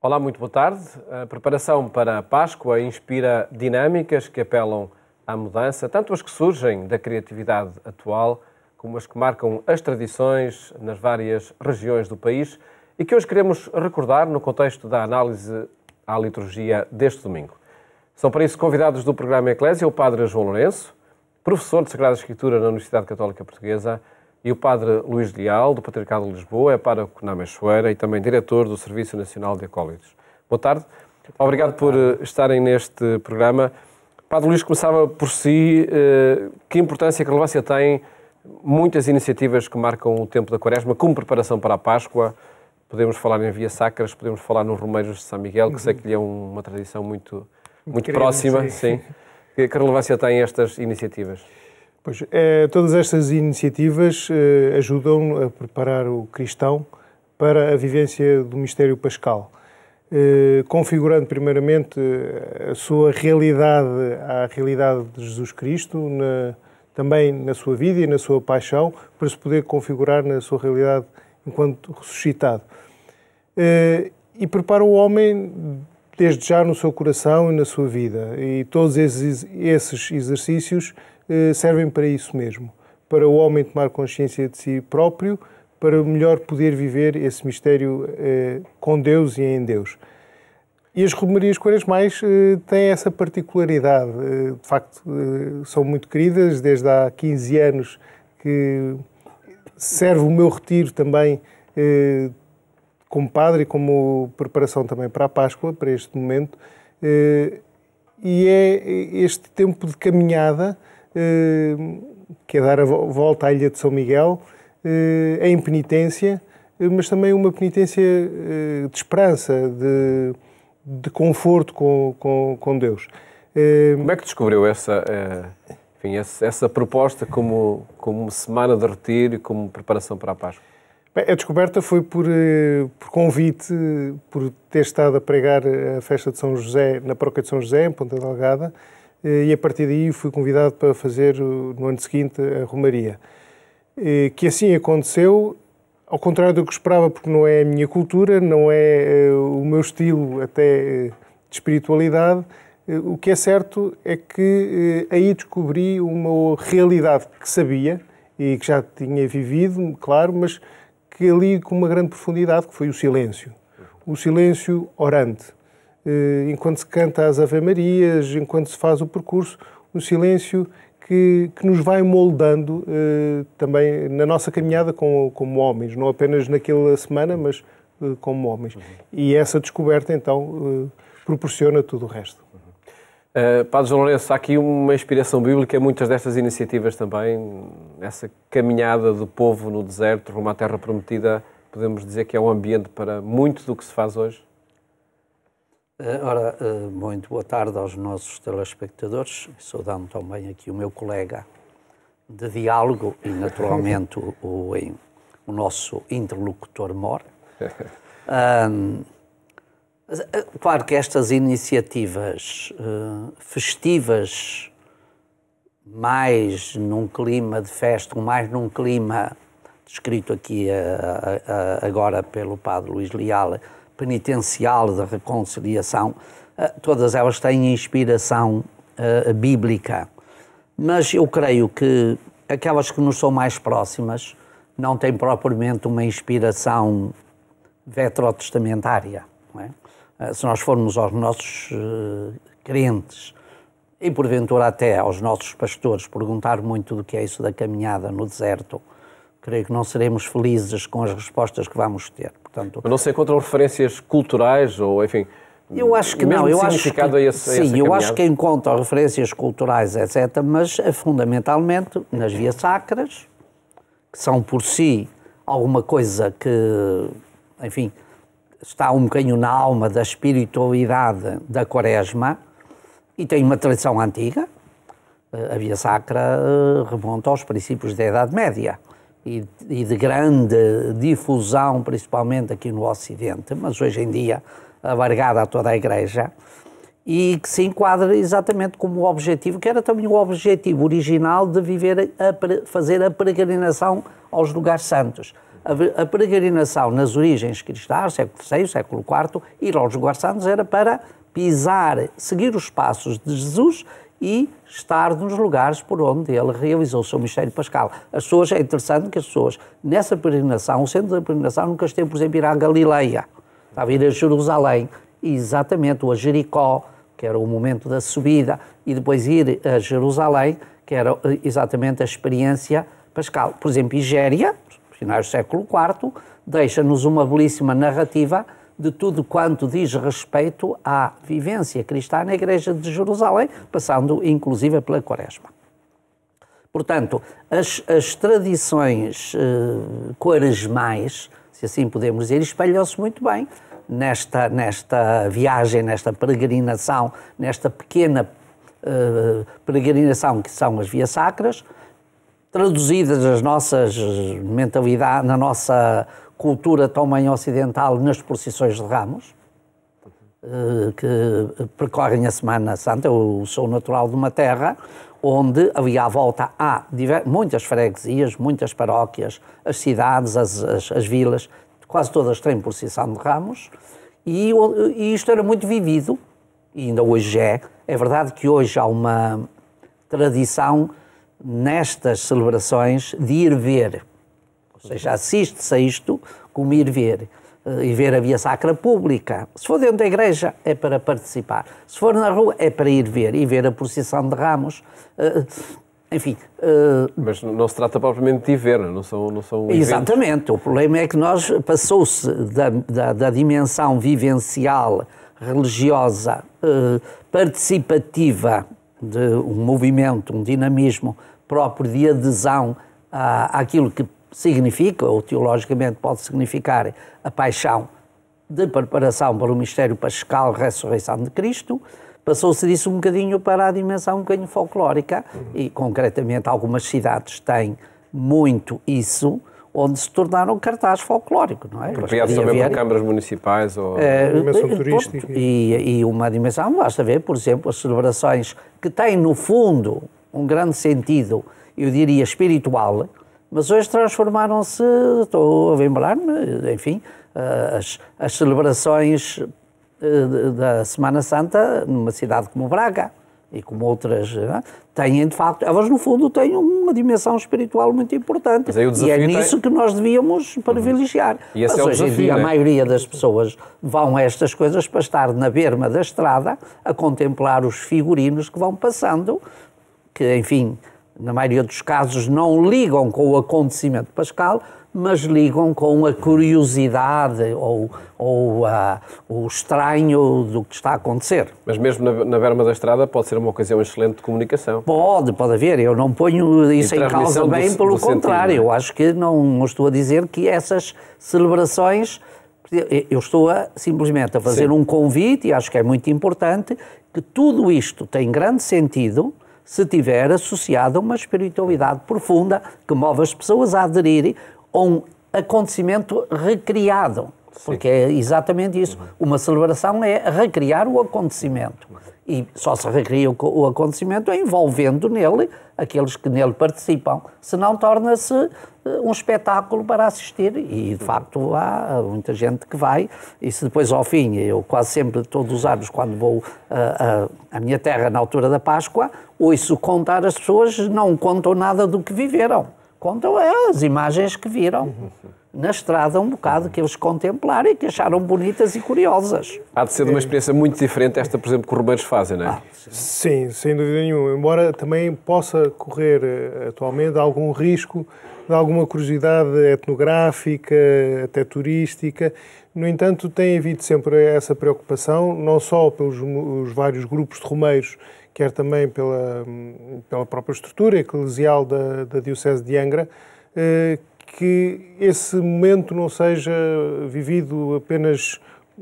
Olá, muito boa tarde. A preparação para a Páscoa inspira dinâmicas que apelam à mudança, tanto as que surgem da criatividade atual, como as que marcam as tradições nas várias regiões do país e que hoje queremos recordar no contexto da análise à liturgia deste domingo. São para isso convidados do programa Eclésia o Padre João Lourenço, professor de Sagrada Escritura na Universidade Católica Portuguesa, e o Padre Luís Leal, do Patriarcado de Lisboa, é pároco na Meixoeira e também diretor do Serviço Nacional de Acólitos. Boa tarde. Obrigado por estarem neste programa. Padre Luís, começava por si. Que importância e que relevância têm muitas iniciativas que marcam o tempo da Quaresma como preparação para a Páscoa? Podemos falar em Via Sacras, podemos falar nos Romeiros de São Miguel, que sei que lhe é uma tradição muito próxima. Sim. Que relevância têm estas iniciativas? Pois, todas estas iniciativas ajudam a preparar o cristão para a vivência do mistério pascal, configurando primeiramente a sua realidade à realidade de Jesus Cristo, também na sua vida e na sua paixão, para se poder configurar na sua realidade enquanto ressuscitado. E prepara o homem desde já no seu coração e na sua vida. E todos esses exercícios servem para isso mesmo, para o homem tomar consciência de si próprio, para melhor poder viver esse mistério com Deus e em Deus. E as romarias quaresmais têm essa particularidade, de facto são muito queridas, desde há 15 anos que serve o meu retiro também como padre e como preparação também para a Páscoa, para este momento, e é este tempo de caminhada que é dar a volta à Ilha de São Miguel, em penitência, mas também uma penitência de esperança, de conforto com Deus. Como é que descobriu essa proposta como semana de retiro e como preparação para a Páscoa? Bem, a descoberta foi por convite, por ter estado a pregar a festa de São José na paróquia de São José, em Ponta Delgada, e a partir daí fui convidado para fazer no ano seguinte a Romaria. Que assim aconteceu, ao contrário do que esperava, porque não é a minha cultura, não é o meu estilo até de espiritualidade. O que é certo é que aí descobri uma realidade que sabia e que já tinha vivido, claro, mas que ali com uma grande profundidade, que foi o silêncio. O silêncio orante. Enquanto se canta as Ave-Marias, enquanto se faz o percurso, o silêncio que nos vai moldando também na nossa caminhada como homens, não apenas naquela semana, mas como homens. E essa descoberta, então, proporciona tudo o resto. Padre João Lourenço, há aqui uma inspiração bíblica em muitas destas iniciativas também, essa caminhada do povo no deserto, rumo à Terra Prometida, podemos dizer que é um ambiente para muito do que se faz hoje? Ora, muito boa tarde aos nossos telespectadores, saudando também aqui o meu colega de diálogo e naturalmente o nosso interlocutor mor. Claro que estas iniciativas festivas, mais num clima de festa, mais num clima descrito aqui agora pelo Padre Luís Leal, penitencial, da reconciliação, todas elas têm inspiração bíblica. Mas eu creio que aquelas que nos são mais próximas não têm propriamente uma inspiração veterotestamentária, não é? Se nós formos aos nossos crentes e porventura até aos nossos pastores perguntar muito do que é isso da caminhada no deserto, creio que não seremos felizes com as respostas que vamos ter. Portanto, mas não se encontram referências culturais ou, enfim, eu acho que não. Eu acho que, sim, eu acho que encontram referências culturais, etc., mas fundamentalmente nas vias sacras, que são por si alguma coisa que, enfim, está um bocadinho na alma da espiritualidade da Quaresma e tem uma tradição antiga. A via sacra remonta aos princípios da Idade Média e de grande difusão, principalmente aqui no Ocidente, mas hoje em dia alargada a toda a Igreja, e que se enquadra exatamente como o objetivo, que era também o objetivo original de fazer a peregrinação aos lugares santos. A peregrinação nas origens cristãs, século VI, século IV, ir aos lugares santos era para pisar, seguir os passos de Jesus e estar nos lugares por onde ele realizou o seu mistério pascal. As pessoas, é interessante que as pessoas, nessa peregrinação, o centro da peregrinação nunca esteve, por exemplo, ir à Galileia, estava a ir a Jerusalém, exatamente, ou a Jericó, que era o momento da subida, e depois ir a Jerusalém, que era exatamente a experiência pascal. Por exemplo, Igéria, finais do século IV, deixa-nos uma belíssima narrativa de tudo quanto diz respeito à vivência cristã na Igreja de Jerusalém, passando inclusive pela Quaresma. Portanto, as tradições quaresmais, se assim podemos dizer, espelham-se muito bem nesta viagem, nesta peregrinação, nesta pequena peregrinação que são as vias sacras, traduzidas nas nossas mentalidades, na nossa cultura também ocidental, nas procissões de Ramos, que percorrem a Semana Santa. Eu sou natural de uma terra onde ali à volta há muitas freguesias, muitas paróquias, as cidades, as vilas, quase todas têm procissão de Ramos, e isto era muito vivido, e ainda hoje é. É verdade que hoje há uma tradição nestas celebrações de ir ver, ou seja, assiste-se a isto como ir ver, e ver a via sacra pública. Se for dentro da igreja é para participar, se for na rua é para ir ver, e ver a procissão de Ramos, enfim. Mas não se trata propriamente de ir ver, não são exatamente, eventos. O problema é que passou-se da dimensão vivencial, religiosa, participativa, de um movimento, um dinamismo próprio de adesão àquilo que significa, ou teologicamente pode significar, a paixão de preparação para o mistério pascal, ressurreição de Cristo. Passou-se disso um bocadinho para a dimensão um bocadinho folclórica, e concretamente algumas cidades têm muito isso, onde se tornaram cartaz folclórico, não é? Apropriados também por câmaras municipais ou... dimensão turística. E uma dimensão, basta ver, por exemplo, as celebrações que têm, no fundo, um grande sentido, eu diria, espiritual, mas hoje transformaram-se, estou a lembrar-me, enfim, as celebrações da Semana Santa numa cidade como Braga e como outras, têm de facto, elas no fundo têm uma dimensão espiritual muito importante, e é nisso que nós devíamos privilegiar. E esse mas é o hoje desafio, em dia a maioria das pessoas vão a estas coisas para estar na berma da estrada a contemplar os figurinos que vão passando, que enfim, na maioria dos casos não ligam com o acontecimento pascal, mas ligam com a curiosidade ou o estranho do que está a acontecer. Mas mesmo na berma da estrada pode ser uma ocasião excelente de comunicação. Pode haver. Eu não ponho isso em causa, bem pelo contrário. Eu acho que não estou a dizer que essas celebrações... Eu estou simplesmente a fazer um convite, e acho que é muito importante, que tudo isto tem grande sentido se estiver associado a uma espiritualidade profunda que move as pessoas a aderirem a um acontecimento recriado. Porque é exatamente isso. Uma celebração é recriar o acontecimento. E só se recria o acontecimento envolvendo nele aqueles que nele participam. Senão torna-se um espetáculo para assistir. E, de facto, há muita gente que vai. E se depois, ao fim, eu quase sempre, todos os anos, quando vou à minha terra na altura da Páscoa, ouço contar, as pessoas não contam nada do que viveram. Contam as imagens que viram na estrada, um bocado, que eles contemplaram e que acharam bonitas e curiosas. Há de ser de uma experiência muito diferente esta, por exemplo, que os romeiros fazem, não é? Sim, sem dúvida nenhuma. Embora também possa correr atualmente algum risco de alguma curiosidade etnográfica, até turística. No entanto, tem havido sempre essa preocupação, não só pelos os vários grupos de romeiros, quer também pela própria estrutura eclesial da Diocese de Angra, que esse momento não seja vivido apenas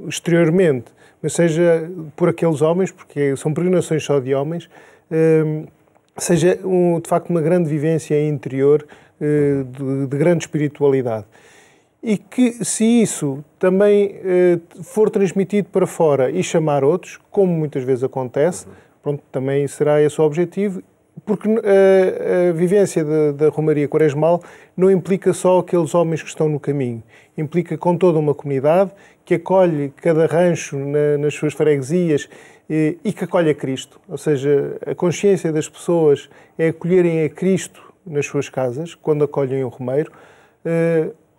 exteriormente, mas seja por aqueles homens, porque são peregrinações só de homens, seja de facto uma grande vivência interior de grande espiritualidade. E que, se isso também for transmitido para fora e chamar outros, como muitas vezes acontece, pronto, também será esse o objetivo, porque a vivência da Romaria Quaresmal não implica só aqueles homens que estão no caminho, implica com toda uma comunidade que acolhe cada rancho nas suas freguesias e que acolhe a Cristo. Ou seja, a consciência das pessoas é acolherem a Cristo nas suas casas, quando acolhem o romeiro.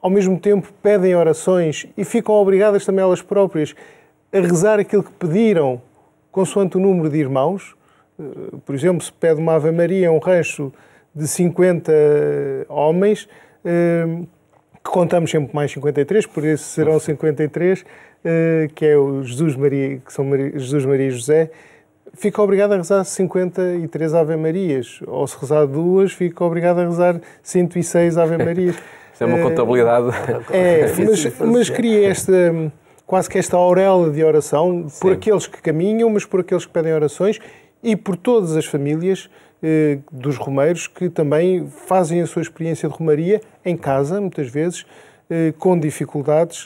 Ao mesmo tempo pedem orações e ficam obrigadas também elas próprias a rezar aquilo que pediram consoante o número de irmãos. Por exemplo, se pede uma Ave Maria a um rancho de 50 homens, que contamos sempre mais 53, por isso serão 53, que é o Jesus Maria, que são Jesus, Maria e José, fica obrigado a rezar 53 Ave Marias, ou se rezar duas, fica obrigado a rezar 106 Ave Marias. Isto é uma contabilidade. Mas cria quase que esta auréola de oração por aqueles que caminham, mas por aqueles que pedem orações e por todas as famílias dos romeiros que também fazem a sua experiência de romaria em casa, muitas vezes, com dificuldades,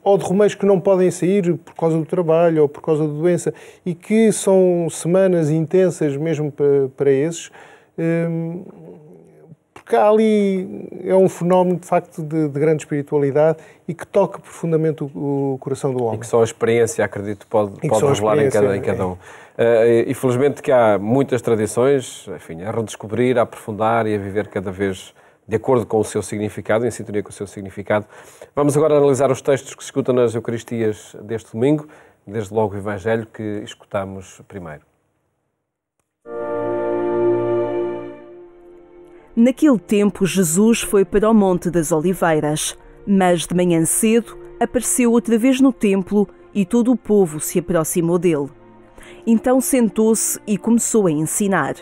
ou de romeiros que não podem sair por causa do trabalho ou por causa da doença e que são semanas intensas mesmo para esses. Porque ali é um fenómeno, de facto, de grande espiritualidade e que toca profundamente o coração do homem. E que só a experiência, acredito, pode revelar em cada um. E felizmente que há muitas tradições, enfim, a redescobrir, a aprofundar e a viver cada vez de acordo com o seu significado, em sintonia com o seu significado. Vamos agora analisar os textos que se escutam nas Eucaristias deste domingo, desde logo o Evangelho que escutamos primeiro. Naquele tempo, Jesus foi para o Monte das Oliveiras, mas de manhã cedo apareceu outra vez no templo e todo o povo se aproximou dele. Então sentou-se e começou a ensinar.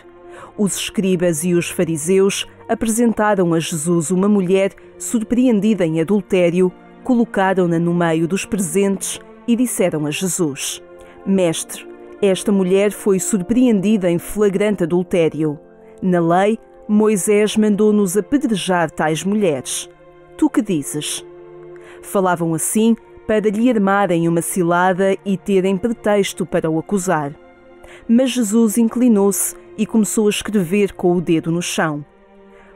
Os escribas e os fariseus apresentaram a Jesus uma mulher surpreendida em adultério, colocaram-na no meio dos presentes e disseram a Jesus: Mestre, esta mulher foi surpreendida em flagrante adultério. Na lei, Moisés mandou-nos apedrejar tais mulheres. Tu que dizes? Falavam assim para lhe armarem uma cilada e terem pretexto para o acusar. Mas Jesus inclinou-se e começou a escrever com o dedo no chão.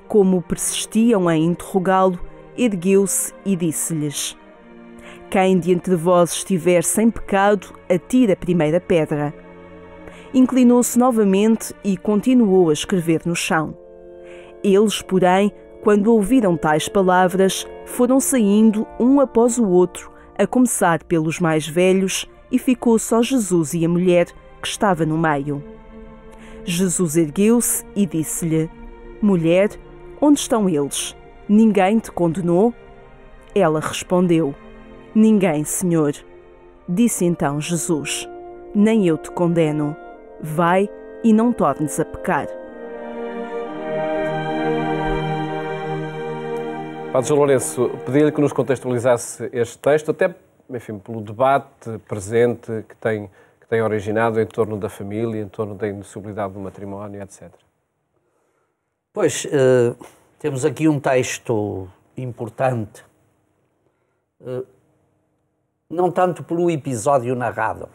Como persistiam em interrogá-lo, ergueu-se e disse-lhes: Quem de entre vós estiver sem pecado, atire a primeira pedra. Inclinou-se novamente e continuou a escrever no chão. Eles, porém, quando ouviram tais palavras, foram saindo um após o outro, a começar pelos mais velhos, e ficou só Jesus e a mulher que estava no meio. Jesus ergueu-se e disse-lhe: Mulher, onde estão eles? Ninguém te condenou? Ela respondeu: Ninguém, Senhor. Disse então Jesus: Nem eu te condeno. Vai e não tornes a pecar. Padre João Lourenço, pedi-lhe que nos contextualizasse este texto, até, enfim, pelo debate presente que tem originado em torno da família, em torno da indissolubilidade do matrimónio, etc. Pois, temos aqui um texto importante, não tanto pelo episódio narrado,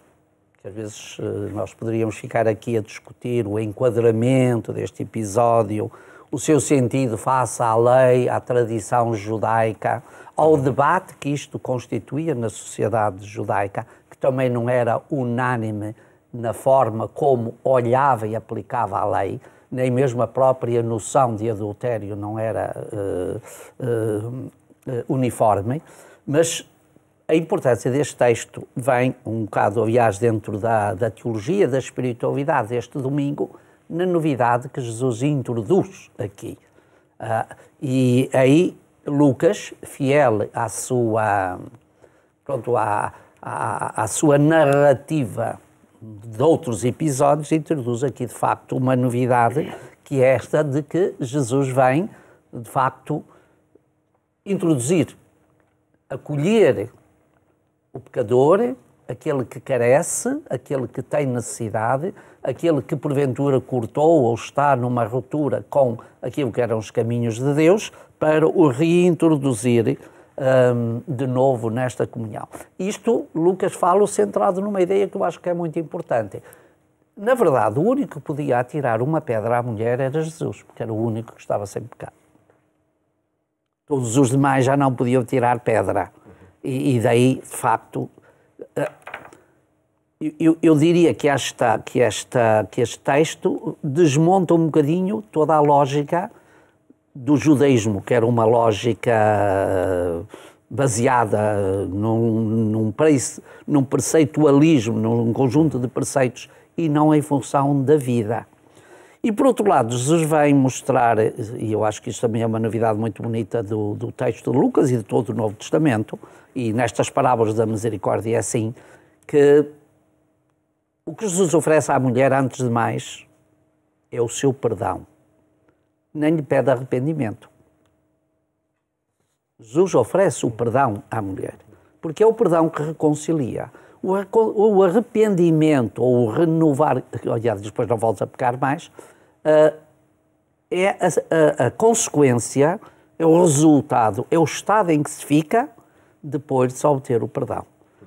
que às vezes nós poderíamos ficar aqui a discutir o enquadramento deste episódio, o seu sentido face à lei, à tradição judaica, ao debate que isto constituía na sociedade judaica, que também não era unânime na forma como olhava e aplicava a lei, nem mesmo a própria noção de adultério não era uniforme, mas a importância deste texto vem um bocado, aliás, dentro da teologia da espiritualidade deste domingo, na novidade que Jesus introduz aqui. E aí Lucas, fiel à sua, à sua narrativa de outros episódios, introduz aqui de facto uma novidade, que é esta de que Jesus vem de facto introduzir, acolher o pecador, aquele que carece, aquele que tem necessidade, aquele que porventura cortou ou está numa ruptura com aquilo que eram os caminhos de Deus, para o reintroduzir de novo nesta comunhão. Isto, Lucas fala centrado numa ideia que eu acho que é muito importante. Na verdade, o único que podia atirar uma pedra à mulher era Jesus, porque era o único que estava sem pecado. Todos os demais já não podiam tirar pedra. E daí, de facto, eu diria que este texto desmonta um bocadinho toda a lógica do judaísmo, que era uma lógica baseada num preceitualismo, num conjunto de preceitos, e não em função da vida. E, por outro lado, Jesus vem mostrar, e eu acho que isto também é uma novidade muito bonita do texto de Lucas e de todo o Novo Testamento, e nestas parábolas da misericórdia é assim, que o que Jesus oferece à mulher, antes de mais, é o seu perdão. Nem lhe pede arrependimento. Jesus oferece o perdão à mulher, porque é o perdão que reconcilia. O arrependimento, ou o renovar, olha, depois não voltas a pecar mais, é a consequência, é o resultado, é o estado em que se fica depois de se obter o perdão.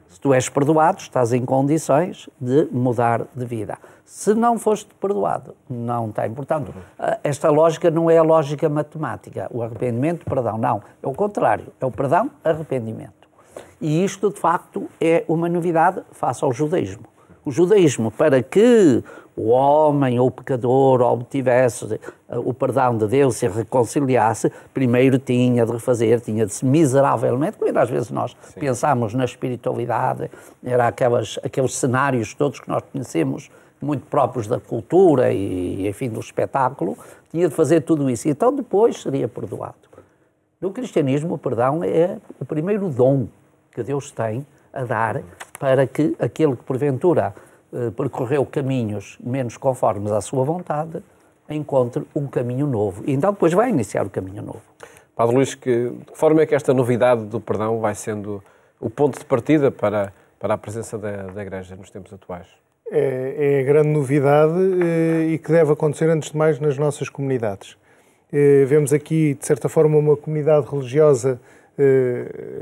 Se tu és perdoado, estás em condições de mudar de vida. Se não foste perdoado, não tem. Portanto, esta lógica não é a lógica matemática. O arrependimento, perdão, não. É o contrário. É o perdão, arrependimento. E isto, de facto, é uma novidade face ao judaísmo. O judaísmo, para que o homem ou o pecador obtivesse o perdão de Deus e reconciliasse, primeiro tinha de refazer, tinha de se miseravelmente, como às vezes nós pensamos na espiritualidade, era aqueles cenários todos que nós conhecemos, muito próprios da cultura e, enfim, do espetáculo, tinha de fazer tudo isso. E então depois seria perdoado. No cristianismo, o perdão é o primeiro dom que Deus tem a dar para que aquele que porventura percorreu caminhos menos conformes à sua vontade encontre um caminho novo. E então depois vai iniciar o caminho novo. Padre Luís, de que forma é que esta novidade do perdão vai sendo o ponto de partida para a presença da Igreja nos tempos atuais? É a grande novidade e que deve acontecer, antes de mais, nas nossas comunidades. Vemos aqui, de certa forma, uma comunidade religiosa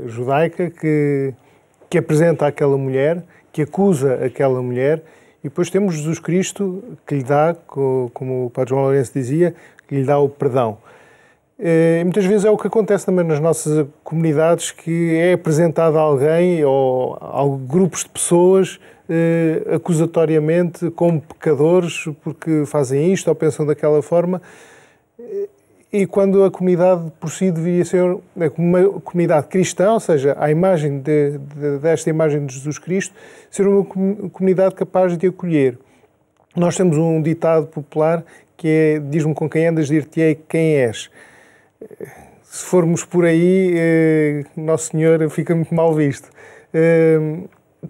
judaica que apresenta aquela mulher, que acusa aquela mulher, e depois temos Jesus Cristo que lhe dá, como o Padre João Lourenço dizia, que lhe dá o perdão. E muitas vezes é o que acontece também nas nossas comunidades, que é apresentado a alguém ou a grupos de pessoas acusatoriamente como pecadores porque fazem isto ou pensam daquela forma. E quando a comunidade por si devia ser uma comunidade cristã, ou seja, a imagem desta imagem de Jesus Cristo, ser uma comunidade capaz de acolher. Nós temos um ditado popular que é: diz-me com quem andas, dir-te-ei quem és. Se formos por aí, Nosso Senhor fica muito mal visto.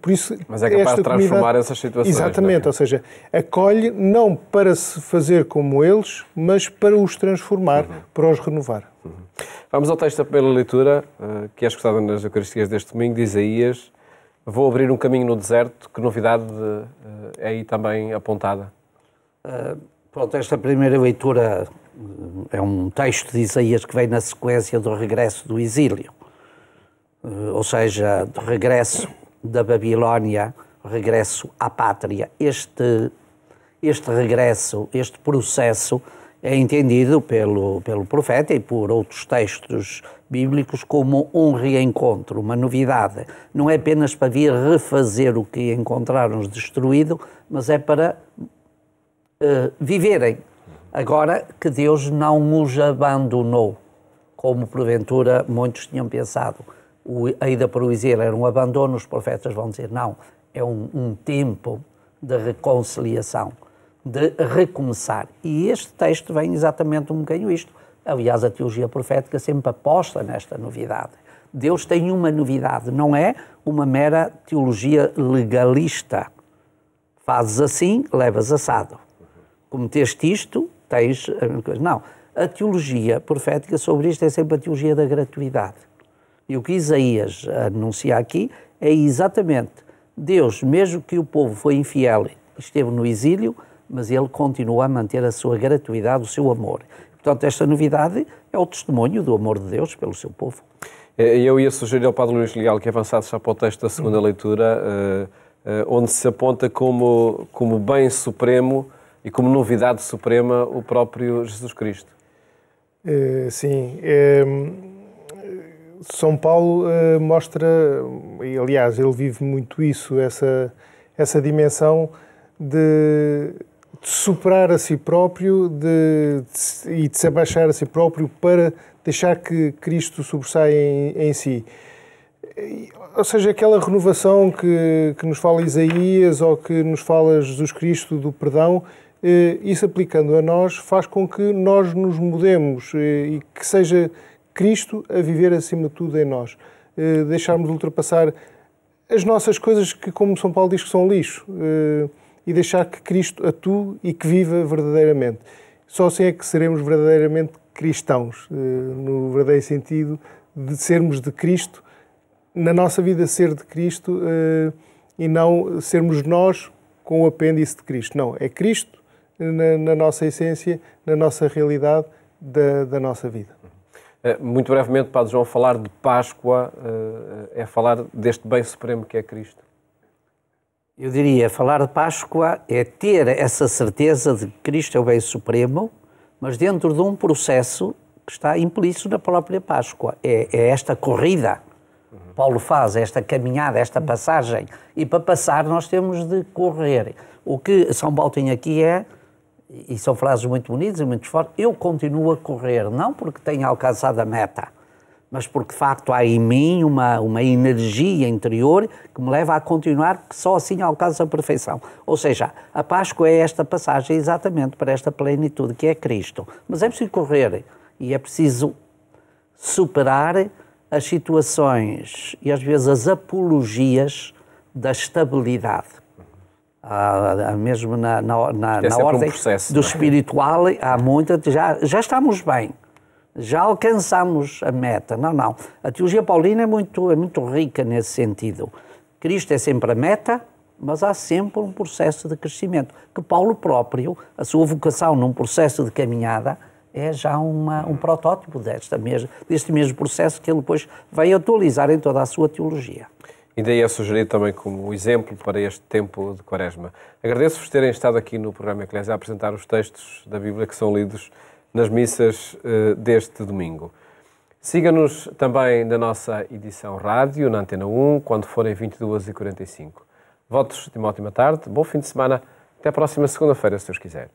Por isso, mas é capaz de transformar essas situações. Exatamente, ou seja, acolhe não para se fazer como eles, mas para os transformar, para os renovar. Vamos ao texto da primeira leitura, que é escutada nas Eucaristias deste domingo, de Isaías. Vou abrir um caminho no deserto. Que novidade é aí também apontada? Pronto, esta primeira leitura é um texto de Isaías que vem na sequência do regresso do exílio, ou seja, do regresso da Babilónia, regresso à pátria. Este regresso, este processo é entendido pelo profeta e por outros textos bíblicos como um reencontro, uma novidade. Não é apenas para vir refazer o que encontraram destruído, mas é para viverem agora que Deus não os abandonou, como porventura muitos tinham pensado. A ida para o exílio era um abandono, os profetas vão dizer não, é um tempo de reconciliação, de recomeçar. E este texto vem exatamente um bocadinho isto. Aliás, a teologia profética sempre aposta nesta novidade. Deus tem uma novidade, não é uma mera teologia legalista. Fazes assim, levas assado. Cometeste isto, tens a mesma coisa. Não, a teologia profética sobre isto é sempre a teologia da gratuidade. E o que Isaías anuncia aqui é exatamente Deus, mesmo que o povo foi infiel, esteve no exílio, mas ele continua a manter a sua gratuidade, o seu amor. Portanto, esta novidade é o testemunho do amor de Deus pelo seu povo. Eu ia sugerir ao Padre Luís Leal que avançasse já para o texto da segunda leitura, onde se aponta como bem supremo e como novidade suprema o próprio Jesus Cristo. Sim. São Paulo mostra, e aliás ele vive muito isso, essa dimensão de superar a si próprio e de se abaixar a si próprio para deixar que Cristo sobressaia em si. Ou seja, aquela renovação que nos fala Isaías ou que nos fala Jesus Cristo do perdão, isso aplicando a nós faz com que nós nos mudemos e que seja Cristo a viver acima de tudo em nós. Deixarmos de ultrapassar as nossas coisas que, como São Paulo diz, que são lixo, e deixar que Cristo atue e que viva verdadeiramente. Só assim é que seremos verdadeiramente cristãos, no verdadeiro sentido de sermos de Cristo, na nossa vida ser de Cristo e não sermos nós com o apêndice de Cristo. Não, é Cristo na nossa essência, na nossa realidade da nossa vida. Muito brevemente, Padre João, falar de Páscoa é falar deste bem supremo que é Cristo. Eu diria, falar de Páscoa é ter essa certeza de que Cristo é o bem supremo, mas dentro de um processo que está implícito na própria Páscoa. É esta corrida. Paulo faz esta caminhada, esta passagem, e para passar nós temos de correr. O que São Paulo tem aqui e são frases muito bonitas e muito fortes, eu continuo a correr, não porque tenha alcançado a meta, mas porque, de facto, há em mim uma energia interior que me leva a continuar, porque só assim alcanço a perfeição. Ou seja, a Páscoa é esta passagem exatamente para esta plenitude, que é Cristo. Mas é preciso correr e é preciso superar as situações e, às vezes, as apologias da estabilidade. Mesmo na ordem do espiritual, há muita... Já estamos bem. Já alcançamos a meta. Não. A teologia paulina é muito rica nesse sentido. Cristo é sempre a meta, mas há sempre um processo de crescimento. Que Paulo próprio, a sua vocação num processo de caminhada, é já um protótipo deste mesmo processo que ele depois vai atualizar em toda a sua teologia. E daí é sugerido também como exemplo para este tempo de Quaresma. Agradeço-vos terem estado aqui no programa Eclésia a apresentar os textos da Bíblia que são lidos nas missas deste domingo. Siga-nos também na nossa edição rádio, na Antena 1, quando forem 22h45. Votos de uma ótima tarde, bom fim de semana, até a próxima segunda-feira, se Deus quiser.